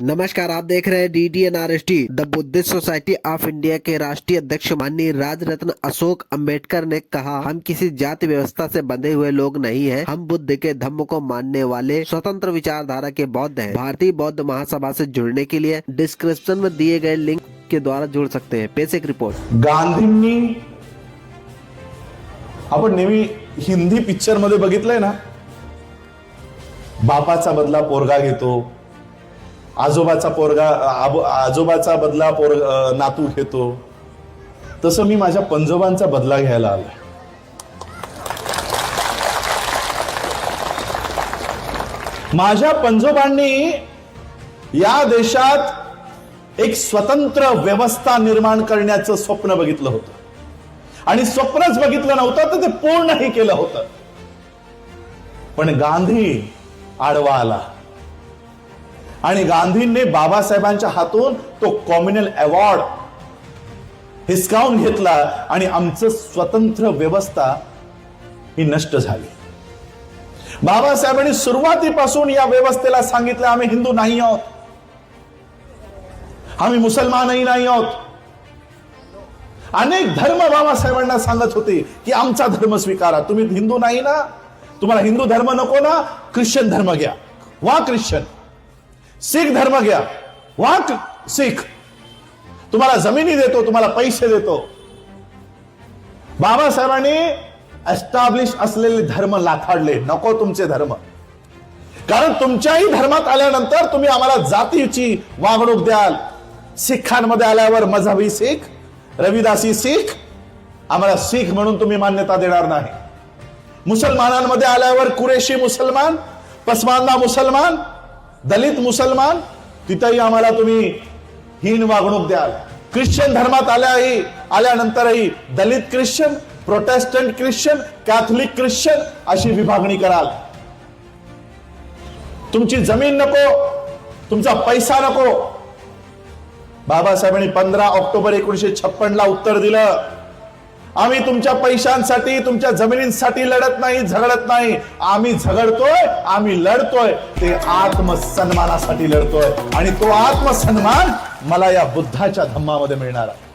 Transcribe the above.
नमस्कार, आप देख रहे हैं DDNRST। The Buddhist Society of India के राष्ट्रीय अध्यक्ष माननीय राज रत्न अशोक अंबेडकर ने कहा, हम किसी जाति व्यवस्था से बंधे हुए लोग नहीं हैं। हम बुद्ध के धम्म को मानने वाले स्वतंत्र विचारधारा के बौद्ध हैं। भारतीय बौद्ध महासभा से जुड़ने के लिए डिस्क्रिप्शन में दिए गए लिंक के द्वारा जुड़ सकते हैं। पेश एक रिपोर्ट। गांधींनी आपण नेहमी हिंदी पिक्चर मध्ये बघितलंय ना, बापाचा बदला पोरगा घेतो, आजोबाचा बदला नातू घेतो, तसं मी माझ्या पंजोबांचा बदला घ्यायला आलोय। माझ्या पंजोबांनी या देशात एक स्वतंत्र व्यवस्था निर्माण करण्याचं स्वप्न बघितलं होतं आणि स्वप्नच बघितलं नव्हतं तर ते पूर्णही केलं होतं। पण गांधी आडवा आला आणि गांधींनी बाबासाहेबांच्या हातून तो कॉम्युनल अवॉर्ड हिसकावून घेतला आणि आमचं स्वतंत्र व्यवस्था ही नष्ट झाली। बाबासाहेबांनी सुरुवातीपासून या व्यवस्थेला सांगितलं, आम्ही हिंदू नाही आहोत, आम्ही मुसलमानही नाही आहोत। अनेक धर्म बाबासाहेबांना सांगत होते की आमचा धर्म स्वीकारा, तुम्ही हिंदू नाही ना, तुम्हाला हिंदू धर्म नको ना, ख्रिश्चन धर्म घ्या, वा ख्रिश्चन। सिख धर्म घ्या, वा सिख, तुम्हाला जमिनी देतो, तुम्हाला पैसे देतो। बाबासाहेबांनी एस्टॅब्लिश असलेले धर्म लाथाडले, नको तुमचे धर्म, कारण तुमच्याही धर्मात आल्यानंतर तुम्ही आम्हाला जातीची वागणूक द्याल। सिखांमध्ये आल्यावर मजहबी सिख, रविदासी सिख, आम्हाला सिख म्हणून तुम्ही मान्यता देणार नाही। मुसलमानांमध्ये आल्यावर कुरेशी मुसलमान, पसमानदा मुसलमान, दलित मुसलमान, तिथेही आम्हाला तुम्ही हीन वागणूक द्याल। ख्रिश्चन धर्मात आल्यानंतरही Dalit Christian, Protestant Christian, Catholic Christian अशी विभागणी कराल। तुमची जमीन नको, तुमचा पैसा नको। बाबासाहेबांनी 15 ऑक्टोबर 1956 ला उत्तर दिलं, आम्ही तुमच्या पैशांसाठी, तुमच्या जमिनींसाठी लढत नाही, झगडत नाही, आम्ही झगडतोय, आम्ही लढतोय ते आत्मसन्मानासाठी लढतोय आणि तो आत्मसन्मान मला या बुद्धाच्या धम्मामध्ये मिळणार आहे।